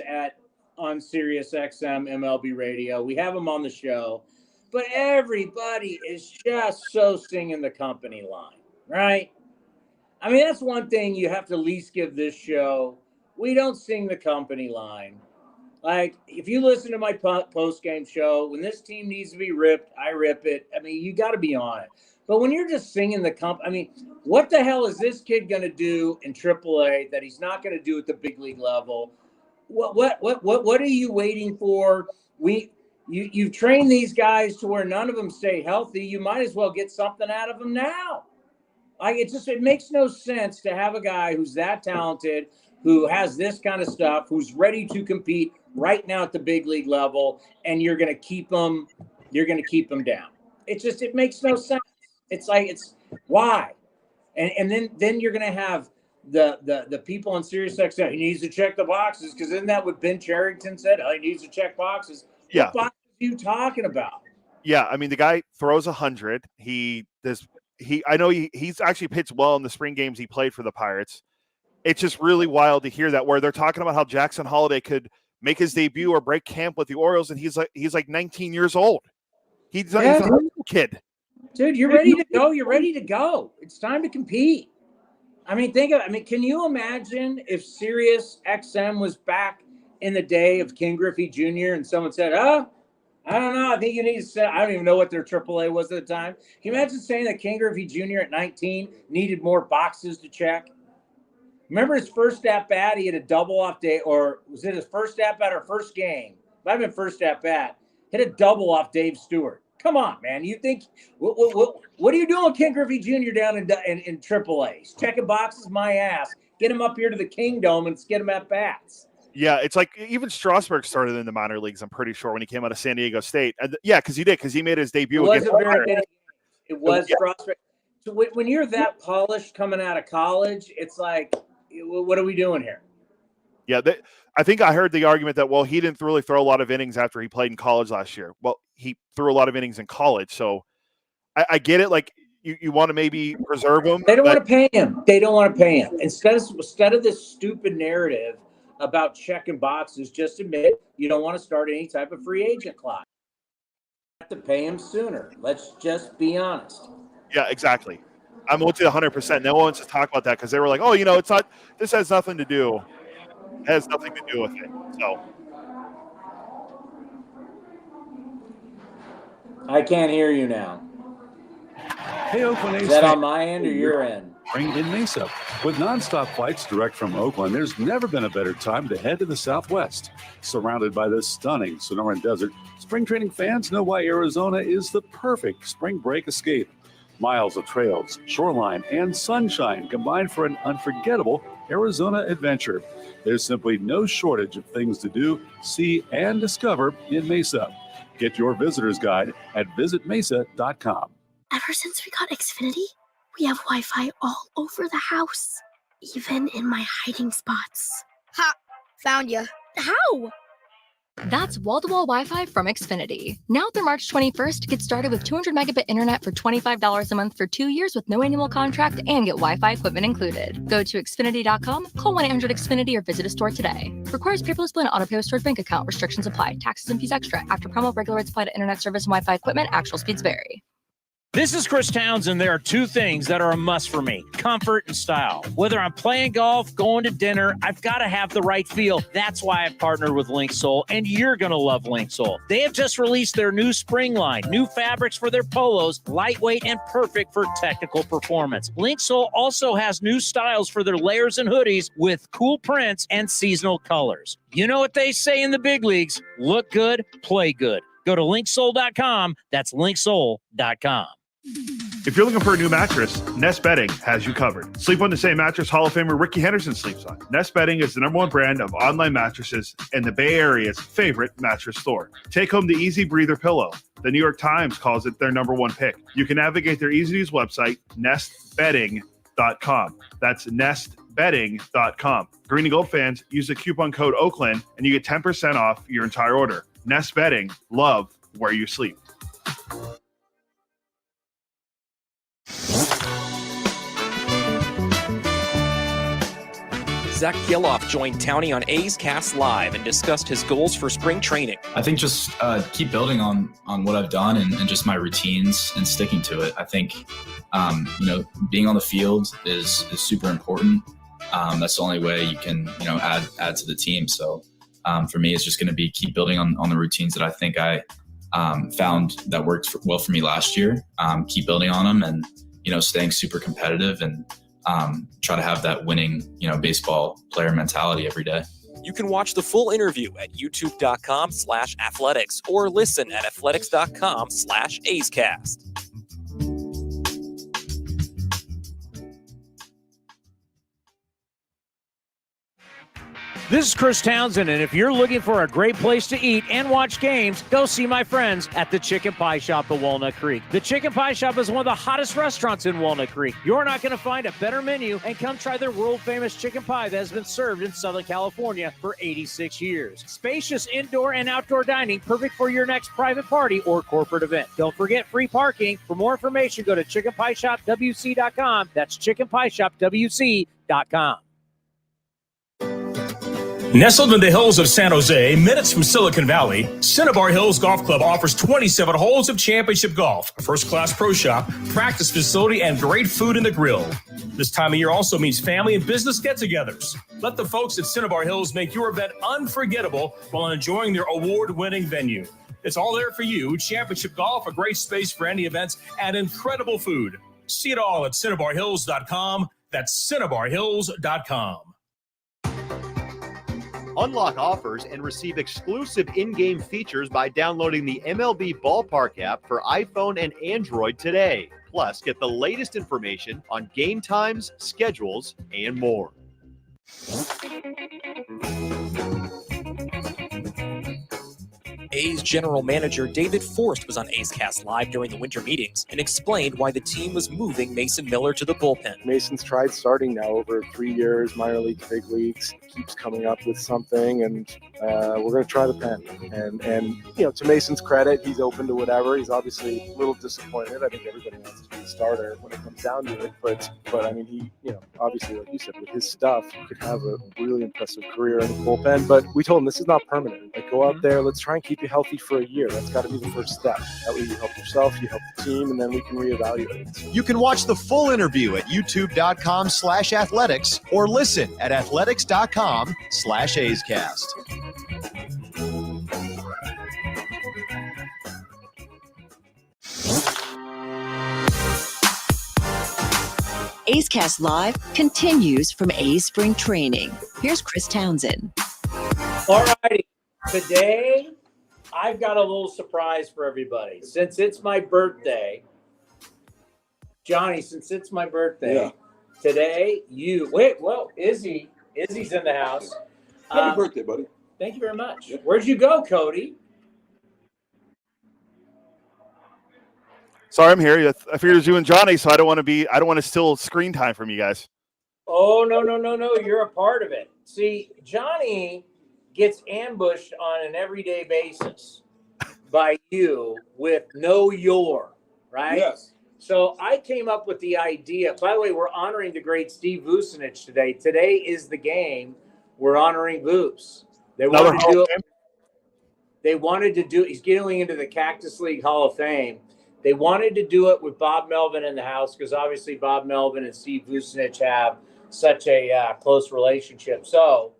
on Sirius XM MLB radio. We have them on the show, but everybody is just so singing the company line, right? I mean, that's one thing you have to at least give this show. We don't sing the company line. Like, if you listen to my post-game show, when this team needs to be ripped, I rip it. I mean, you got to be on it. But when you're just singing I mean, what the hell is this kid going to do in AAA that he's not going to do at the big league level? What are you waiting for? You've trained these guys to where none of them stay healthy. You might as well get something out of them now. It makes no sense to have a guy who's that talented, who has this kind of stuff, who's ready to compete right now at the big league level, and you're going to keep them down. It makes no sense. It's why? And then you're going to have the people on Sirius XM, he needs to check the boxes, because isn't that what Ben Cherington said? Oh, he needs to check boxes. Yeah. What boxes are you talking about? Yeah, I mean, the guy throws 100. I know he's actually pitched well in the spring games he played for the Pirates. It's just really wild to hear that, where they're talking about how Jackson Holliday could make his debut or break camp with the Orioles, and he's like 19 years old. He's a little kid. Dude, you're ready to go. You're ready to go. It's time to compete. I mean, can you imagine if Sirius XM was back in the day of King Griffey Jr. and someone said, I don't know. I think you need to say, I don't even know what their AAA was at the time. Can you imagine saying that King Griffey Jr. at 19 needed more boxes to check? Remember his first at-bat, he had a double off day, or was it his first at-bat or first game? Might have been first at-bat. Hit a double off Dave Stewart. Come on, man. You think what are you doing with Ken Griffey Jr. down in AAA? He's checking boxes, my ass. Get him up here to the Kingdom and get him at bats. Yeah, it's like even Strasburg started in the minor leagues, I'm pretty sure, when he came out of San Diego State. And because he made his debut. It was Strasburg. So when you're that polished coming out of college, it's like, what are we doing here? Yeah, I think I heard the argument that, well, he didn't really throw a lot of innings after he played in college last year. Well, he threw a lot of innings in college, so I get it. Like, you want to maybe preserve him. They don't want to pay him. They don't want to pay him. Instead of this stupid narrative about checking boxes, just admit you don't want to start any type of free agent clock. You have to pay him sooner. Let's just be honest. Yeah, exactly. I'm with you 100%. No one wants to talk about that because they were like, oh, it's not. This has nothing to do. It has nothing to do with it. So I can't hear you now. Hey, Oakland A's. Is that on my end or your end? Spring in Mesa. With nonstop flights direct from Oakland, there's never been a better time to head to the Southwest. Surrounded by the stunning Sonoran Desert, spring training fans know why Arizona is the perfect spring break escape. Miles of trails, shoreline, and sunshine combined for an unforgettable Arizona adventure. There's simply no shortage of things to do, see, and discover in Mesa. Get your visitor's guide at visitmesa.com. Ever since we got Xfinity, we have Wi-Fi all over the house, even in my hiding spots. Ha! Found you. How? That's wall-to-wall Wi-Fi from Xfinity. Now through March 21st, get started with 200 megabit internet for $25 a month for 2 years with no annual contract and get Wi-Fi equipment included. Go to Xfinity.com, call 1-800-XFINITY or visit a store today. Requires paperless bill and auto-pay with stored bank account. Restrictions apply. Taxes and fees extra. After promo, regular rates apply to internet service and Wi-Fi equipment. Actual speeds vary. This is Chris Townsend. There are two things that are a must for me: comfort and style. Whether I'm playing golf, going to dinner, I've got to have the right feel. That's why I've partnered with Linksole, and you're going to love Linksole. They have just released their new spring line, new fabrics for their polos, lightweight and perfect for technical performance. Linksole also has new styles for their layers and hoodies with cool prints and seasonal colors. You know what they say in the big leagues: look good, play good. Go to linksole.com. That's linksole.com. if you're looking for a new mattress, Nest Bedding has you covered. Sleep on the same mattress Hall of Famer Ricky Henderson sleeps on. Nest Bedding is the #1 brand of online mattresses and the Bay Area's favorite mattress store. Take home the Easy Breather pillow. The New York Times calls it their #1 pick. You can navigate their easy-to-use website, nestbedding.com, nestbetting.com. That's nestbetting.com. Green and Gold fans, use the coupon code Oakland and you get 10% off your entire order. Nest Betting, love where you sleep. Zach Giloff joined Towny on A's Cast Live and discussed his goals for spring training. I think just keep building on what I've done and just my routines and sticking to it. I think, being on the field is super important. That's the only way you can, add to the team. So for me, it's just going to be keep building on the routines that I think I found that worked well for me last year. Keep building on them and, staying super competitive and try to have that winning, baseball player mentality every day. You can watch the full interview at youtube.com/athletics or listen at athletics.com/A'sCast. This is Chris Townsend, and if you're looking for a great place to eat and watch games, go see my friends at the Chicken Pie Shop at Walnut Creek. The Chicken Pie Shop is one of the hottest restaurants in Walnut Creek. You're not going to find a better menu, and come try their world-famous chicken pie that has been served in Southern California for 86 years. Spacious indoor and outdoor dining, perfect for your next private party or corporate event. Don't forget free parking. For more information, go to chickenpieshopwc.com. That's chickenpieshopwc.com. Nestled in the hills of San Jose, minutes from Silicon Valley, Cinnabar Hills Golf Club offers 27 holes of championship golf, a first-class pro shop, practice facility, and great food in the grill. This time of year also means family and business get-togethers. Let the folks at Cinnabar Hills make your event unforgettable while enjoying their award-winning venue. It's all there for you. Championship golf, a great space for any events, and incredible food. See it all at CinnabarHills.com. That's CinnabarHills.com. Unlock offers and receive exclusive in-game features by downloading the MLB Ballpark app for iPhone and Android today. Plus, get the latest information on game times, schedules, and more. A's general manager David Forst was on A's Cast Live during the winter meetings and explained why the team was moving Mason Miller to the bullpen. Mason's tried starting now over 3 years, minor leagues, big leagues, keeps coming up with something, and we're going to try the pen. And to Mason's credit, he's open to whatever. He's obviously a little disappointed. I think everybody wants to be a starter when it comes down to it. But I mean, he, obviously, like you said, with his stuff, he could have a really impressive career in the bullpen. But we told him this is not permanent. Like, go out there, let's try and keep you healthy for a year. That's got to be the first step. That way you help yourself, you help the team, and then we can reevaluate. You can watch the full interview at youtube.com/athletics or listen at athletics.com/A'sCast. A's Cast Live continues from A's Spring Training. Here's Chris Townsend. All righty. Today, I've got a little surprise for everybody. Since it's my birthday, Johnny, today, Izzy's in the house. Happy birthday, buddy. Thank you very much. Yep. Where'd you go, Cody? Sorry, I'm here. I figured it was you and Johnny, so I don't want to steal screen time from you guys. Oh, no. You're a part of it. See, Johnny gets ambushed on an everyday basis by you with Know Your, right? Yes. So I came up with the idea. By the way, we're honoring the great Steve Vucinich today. Today is the game. We're honoring Vuce. They wanted to do. He's getting into the Cactus League Hall of Fame. They wanted to do it with Bob Melvin in the house because obviously Bob Melvin and Steve Vucinich have such a close relationship. So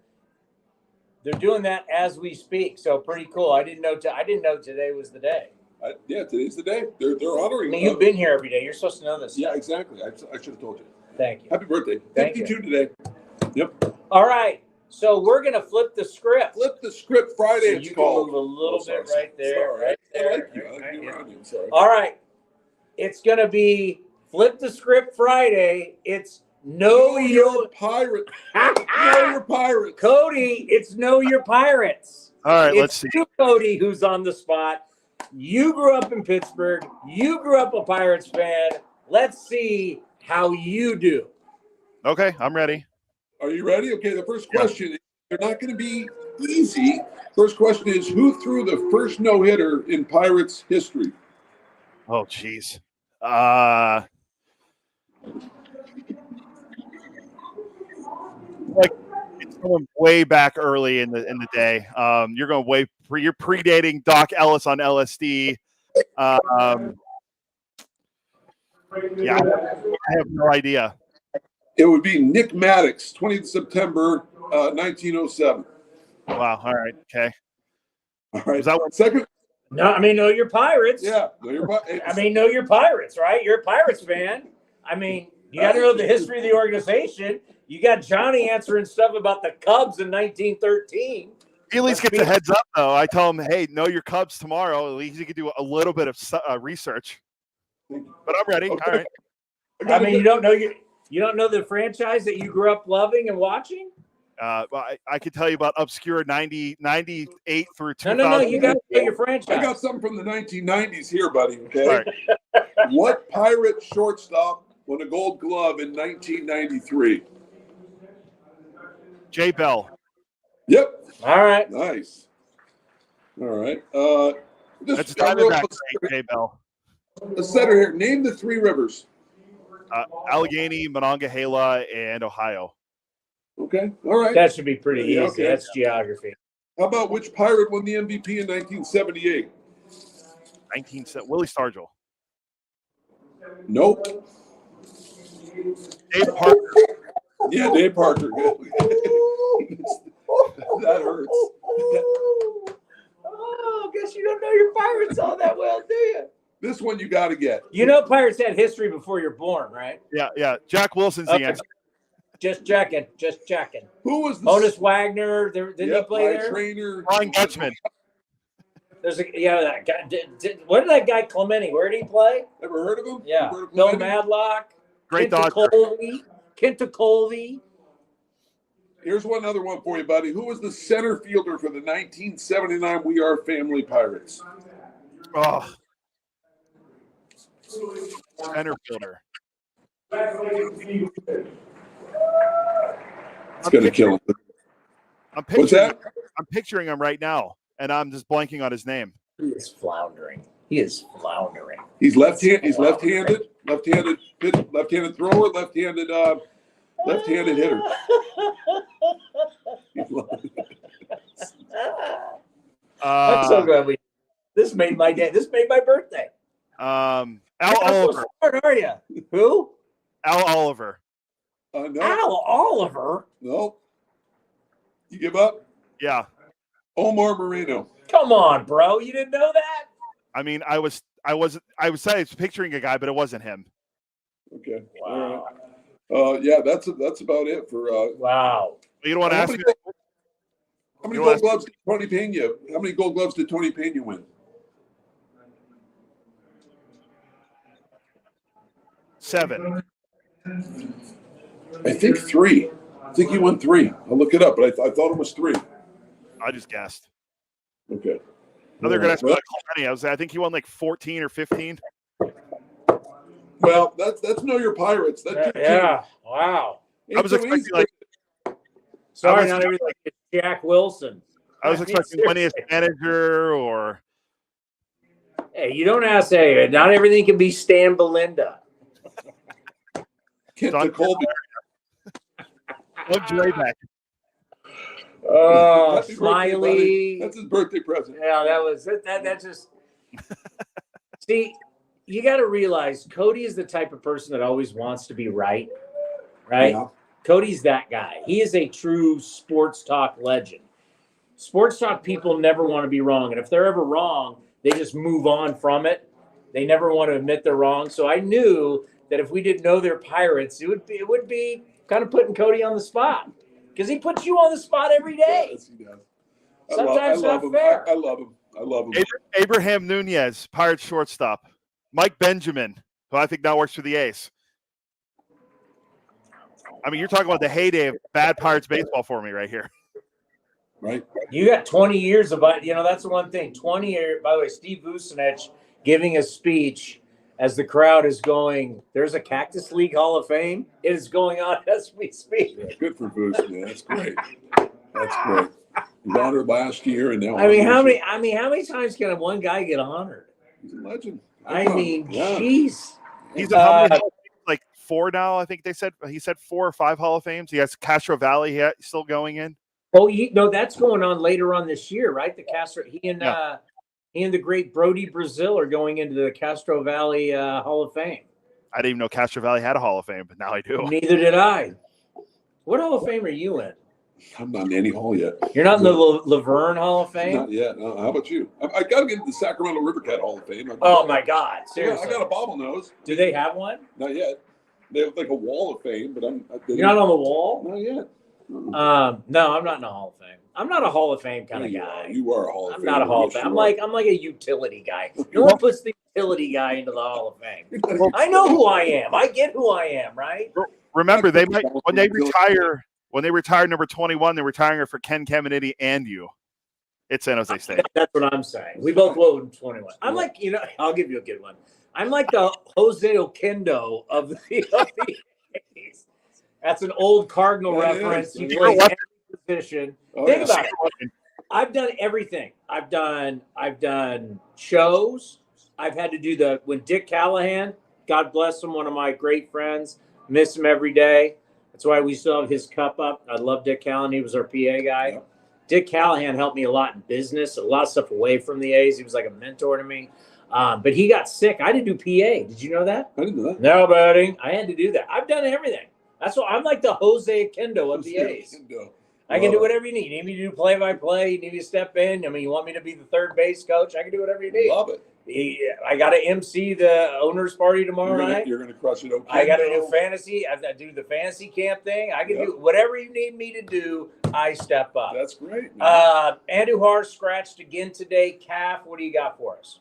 they're doing that as we speak. So pretty cool. I didn't know today was the day. Today's the day. They're honoring. I mean, you've been here every day. You're supposed to know this. Yeah, exactly. I should have told you. Thank you. Happy birthday. Thank 52 today. Yep. All right. So we're going to flip the script. Flip the script Friday. So it's you called. can move a little bit right there. Sorry. Right there. I like you. I like being around you. Sorry. All right. It's going to be Flip the Script Friday. It's Know Your Pirate. Know Your Pirates. Cody, it's Know Your Pirates. All right, let's see. You, Cody, who's on the spot. You grew up in Pittsburgh. You grew up a Pirates fan. Let's see how you do. Okay, I'm ready. Are you ready? Okay, the first question, they're not going to be easy. First question is, who threw the first no-hitter in Pirates history? Oh, jeez. Like it's going way back early in the day. You're going you're predating Doc Ellis on LSD. Yeah, I have no idea. It would be Nick Maddox, 20th September, 1907. Wow. All right. Okay. All right. Is that one second? No, I mean, know your Pirates. Yeah. Know your know your Pirates, right? You're a Pirates fan. I mean, you got to know the history of the organization. You got Johnny answering stuff about the Cubs in 1913. He at least gets a heads up, though. I tell him, hey, know your Cubs tomorrow. At least you can do a little bit of research. But I'm ready. Okay. All right. I mean, you don't know the franchise that you grew up loving and watching? Well, I could tell you about obscure 98 through 2000. No, you got to know your franchise. I got something from the 1990s here, buddy, okay? Right. What Pirate shortstop won a Gold Glove in 1993? Jay Bell. Yep. All right. Nice. All right. That's Diamondback, Jay Bell. A setter here. Name the three rivers. Allegheny, Monongahela, and Ohio. Okay. All right. That should be pretty easy. Okay. That's geography. How about which Pirate won the MVP in 1978? Willie Stargell. Nope. Dave Parker. Yeah, Dave Parker. That hurts. Oh, guess you don't know your Pirates all that well, do you? This one you got to get. You know Pirates had history before you're born, right? Yeah. Jack Wilson's the answer. Just checking. Who was the Otis Wagner? Didn't he play there? Trainer. Brian Dutchman. There's that guy. What did that guy Clemente? Where did he play? Ever heard of him? Yeah. Heard of Bill Clemente? Madlock. Great Dodger. Kenta Colby. Here's one other one for you, buddy. Who was the center fielder for the 1979 We Are Family Pirates? Oh. Center fielder. It's going to kill him. What's that? I'm picturing him right now, and I'm just blanking on his name. He is floundering. He's left-handed. He's left-handed. Left-handed thrower. Left-handed hitter. I'm so glad this made my day. This made my birthday. Al Oliver. So smart, are you? Who? Al Oliver. No. Al Oliver? No. You give up? Yeah. Omar Moreno. Come on, bro. You didn't know that? I mean, I was picturing a guy, but it wasn't him. Okay. Wow. All right. Yeah, that's about it for. Wow. You don't want to ask me. How many Gold Gloves did Tony Pena? How many Gold Gloves did Tony Pena win? 7. I think 3. I think he won 3. I'll look it up, but I thought it was 3. I just guessed. Okay. They're going to ask me like Clemente. I think he won like 14 or 15. Well, that's Know Your Pirates. That's yeah. Wow. I was expecting like. Sorry, not everything like Jack Wilson. I was expecting funniest manager or. Hey, you don't ask. Hey, not everything can be Stan Belinda. Kenta Colby. Drayback. Oh, Happy Smiley. Birthday, that's his birthday present. Yeah, that was it. That just. See, you got to realize Cody is the type of person that always wants to be right. Right. Yeah. Cody's that guy. He is a true sports talk legend. Sports talk people never want to be wrong. And if they're ever wrong, they just move on from it. They never want to admit they're wrong. So I knew that if we didn't know they're Pirates, it would be kind of putting Cody on the spot. Because he puts you on the spot every day. Yes, he does. Sometimes I love not him. fair. I love him. Abraham Nunez, Pirates shortstop. Mike Benjamin, who I think now works for the A's. I mean, you're talking about the heyday of bad Pirates baseball for me right here. Right. You got 20 years of, that's the one thing. 20 years. By the way, Steve Vucinich giving a speech as the crowd is going, there's a Cactus League Hall of Fame. It is going on as we speak. Yeah, good for Boost, man. That's great. That's great. He was honored last year, and now how many times can one guy get honored? He's a legend. Jeez. He's at how many? Like 4 now, I think he said 4 or 5 Hall of Fames. He has Castro Valley still going in. Oh, no, that's going on later on this year, right? The Castro, he and the great Brody Brazil are going into the Castro Valley Hall of Fame. I didn't even know Castro Valley had a Hall of Fame, but now I do. Neither did I. What Hall of Fame are you in? I'm not in any hall yet. You're not in the Laverne Hall of Fame? Not yet. No. How about you? I got to get into the Sacramento River Cat Hall of Fame. Oh, my God. Seriously. Yeah, I got a bobblenose. Do they have one? Not yet. They have like a wall of fame, but You're not on the wall? Not yet. No, I'm not in a Hall of Fame. I'm not a Hall of Fame kind of guy. You are a Hall of Fame. I'm not a Hall of Fame. I'm like a utility guy. No one puts the utility guy into the Hall of Fame. I know who I am. I get who I am, right? Remember, when they retire number 21, they're retiring her for Ken Caminiti and you. It's San Jose State. That's what I'm saying. We both go 21. I'm like, I'll give you a good one. I'm like the Jose Oquendo of the 80s. That's an old Cardinal reference. He plays every position. Think about it. I've done everything. I've done shows. I've had to do when Dick Callahan, God bless him, one of my great friends, miss him every day. That's why we still have his cup up. I love Dick Callahan. He was our PA guy. Yeah. Dick Callahan helped me a lot in business, a lot of stuff away from the A's. He was like a mentor to me. But he got sick. I had to do PA. Did you know that? I didn't know that. No, buddy. I had to do that. I've done everything. That's what I'm like the Jose Kendo of the A's. I can do whatever you need. You need me to do play-by-play. You need me to step in. I mean, you want me to be the third base coach? I can do whatever you need. Love it. I got to MC the owners' party tomorrow night. You're going to crush it. Okay. I got to do fantasy. I do the fantasy camp thing. I can do whatever you need me to do. I step up. That's great. Andujar scratched again today. Calf. What do you got for us?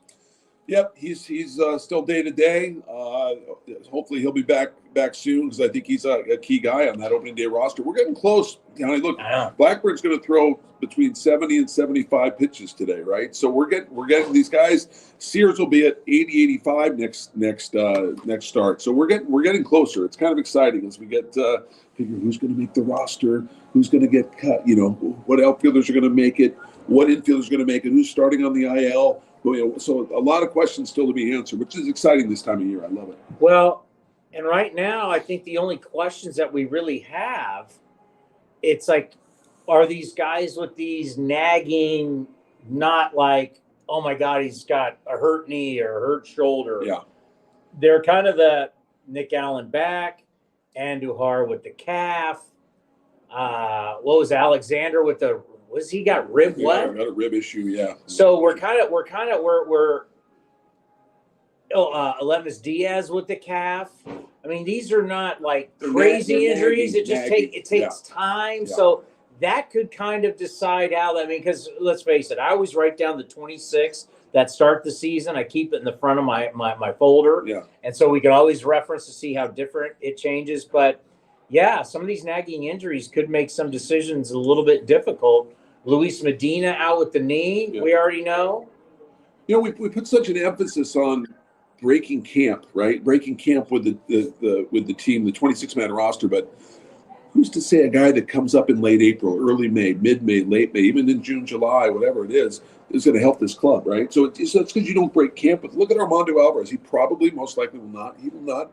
Yep, he's still day to day. Hopefully he'll be back soon because I think he's a key guy on that opening day roster. We're getting close. Look, Blackburn's going to throw between 70 and 75 pitches today, right? So we're getting these guys. Sears will be at 80, 85 next start. So we're getting closer. It's kind of exciting as we get figure who's going to make the roster, who's going to get cut. What outfielders are going to make it, what infielders are going to make it, who's starting on the IL. So a lot of questions still to be answered, which is exciting this time of year. I love it. Well, and right now, I think the only questions that we really have, it's like, are these guys with these nagging, not like, oh my God, he's got a hurt knee or a hurt shoulder. Yeah. They're kind of the Nick Allen back, Andujar with the calf. What was Alexander with the? Was he got rib what? Yeah, got a rib issue, yeah. So we're Elemis Diaz with the calf. I mean, these are not like crazy injuries. It just takes time. Yeah. So that could kind of decide how. I mean, because let's face it, I always write down the 26 that start the season. I keep it in the front of my folder. Yeah. And so we can always reference to see how different it changes. But yeah, some of these nagging injuries could make some decisions a little bit difficult. Luis Medina out with the knee, we already know. We put such an emphasis on breaking camp, right? Breaking camp with the team, the 26-man roster. But who's to say a guy that comes up in late April, early May, mid-May, late May, even in June, July, whatever it is going to help this club, right? So it's because you don't break camp. But look at Armando Alvarez. He probably most likely will not. He will not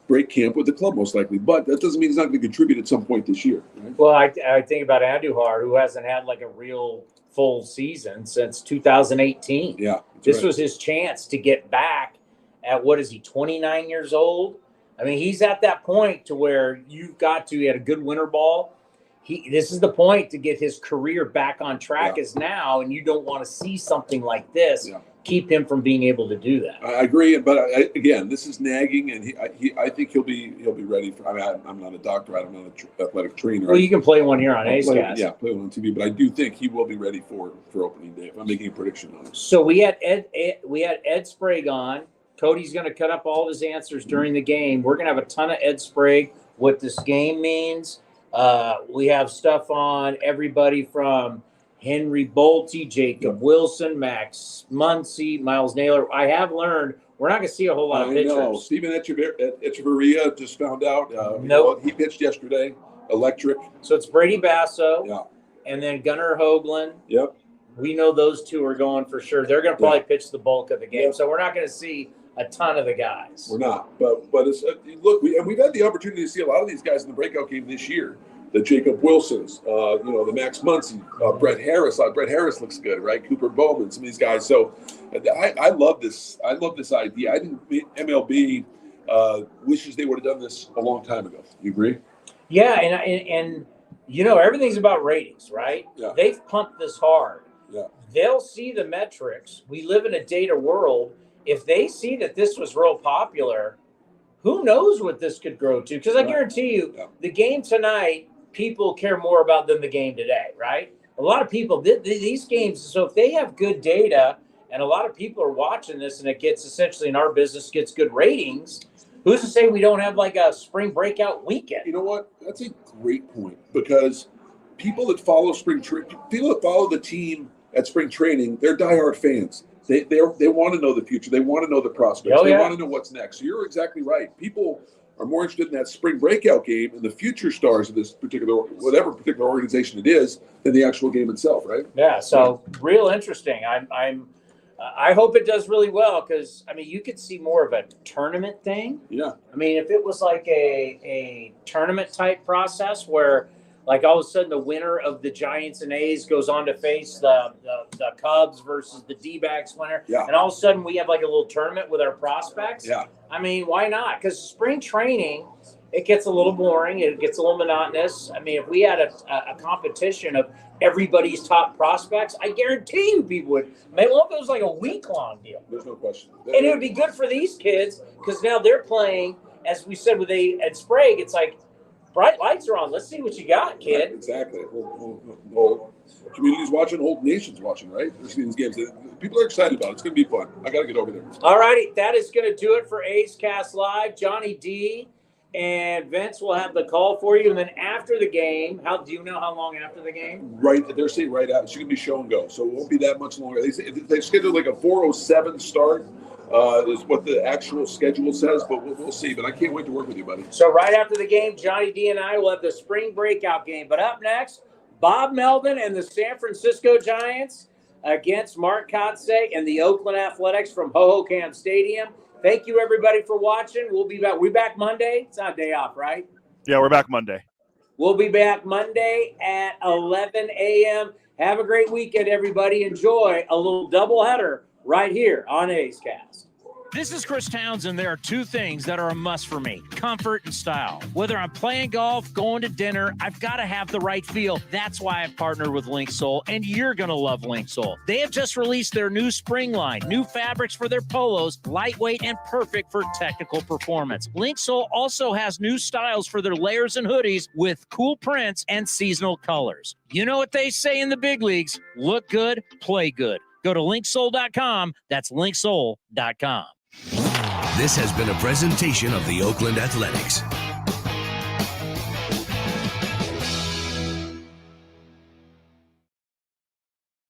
break camp with the club most likely, but that doesn't mean he's not going to contribute at some point this year. Right? Well, I think about Andujar, who hasn't had like a real full season since 2018. Yeah, this was his chance to get back at what is he, 29 years old? I mean, he's at that point to where he had a good winter ball. This is the point to get his career back on track as now, and you don't want to see something like this. Yeah. Keep him from being able to do that. I agree, but again, this is nagging, and I think he'll be ready for. I mean, I'm not a doctor, I'm not an athletic trainer. Well, you can play one here on A's Cast. Yeah, play one on TV, but I do think he will be ready for opening day. If I'm making a prediction on it. So we had Ed Sprague on. Cody's going to cut up all of his answers during the game. We're going to have a ton of Ed Sprague, what this game means. We have stuff on everybody from Henry Bolte, Jacob Wilson, Max Muncy, Miles Naylor. I have learned we're not going to see a whole lot of pitchers. I know. Steven Echeverria just found out. He pitched yesterday. Electric. So it's Brady Basso. Yeah. And then Gunnar Hoagland. Yep. We know those two are going for sure. They're going to probably pitch the bulk of the game. So we're not going to see a ton of the guys. We're not. But it's look, we've had the opportunity to see a lot of these guys in the breakout game this year. The Jacob Wilsons, the Max Muncy, Brett Harris. Brett Harris looks good, right? Cooper Bowman, some of these guys. So I love this. I love this idea. I think MLB wishes they would have done this a long time ago. You agree? Yeah, and everything's about ratings, right? Yeah. They've pumped this hard. Yeah. They'll see the metrics. We live in a data world. If they see that this was real popular, who knows what this could grow to? Because I guarantee you, the game tonight, people care more about than the game today, right? A lot of people, these games, so if they have good data and a lot of people are watching this and it gets essentially in our business gets good ratings, who's to say we don't have like a spring breakout weekend? You know what? That's a great point because people that follow people that follow the team at spring training, they're diehard fans. They want to know the future. They want to know the prospects. They want to know what's next. So you're exactly right. People are more interested in that spring breakout game and the future stars of this whatever particular organization it is than the actual game itself, right? Yeah. So real interesting. I hope it does really well because you could see more of a tournament thing. Yeah. If it was like a tournament type process where like all of a sudden the winner of the Giants and A's goes on to face the Cubs versus the D-backs winner. Yeah. And all of a sudden we have like a little tournament with our prospects. Yeah. Why not? Because spring training, it gets a little boring. It gets a little monotonous. If we had a competition of everybody's top prospects, I guarantee you people would. Maybe it was like a week-long deal. There's no question. And it would be good for these kids because now they're playing, as we said at Sprague, it's like, bright lights are on. Let's see what you got, kid. Right, exactly. Whole community's watching, whole nation's watching, right? They're seeing these games. People are excited about it. It's going to be fun. I got to get over there. All righty. That is going to do it for A's Cast Live. Johnny D and Vince will have the call for you. And then after the game, do you know how long after the game? Right. They're saying right out. It's going to be show and go. So it won't be that much longer. They scheduled like a 4:07 start. Is what the actual schedule says, but we'll see. But I can't wait to work with you, buddy. So right after the game, Johnny D and I will have the spring breakout game. But up next, Bob Melvin and the San Francisco Giants against Mark Kotsay and the Oakland Athletics from Hohokam Stadium. Thank you, everybody, for watching. We'll be back. We back Monday? It's not a day off, right? Yeah, we're back Monday. We'll be back Monday at 11 a.m. Have a great weekend, everybody. Enjoy a little doubleheader right here on A's Cast. This is Chris Townsend. There are two things that are a must for me: comfort and style. Whether I'm playing golf, going to dinner, I've got to have the right feel. That's why I've partnered with Linksole, and you're going to love Linksole. They have just released their new spring line, new fabrics for their polos, lightweight and perfect for technical performance. Linksole also has new styles for their layers and hoodies with cool prints and seasonal colors. You know what they say in the big leagues: look good, play good. Go to linksole.com. That's linksole.com. This has been a presentation of the Oakland Athletics.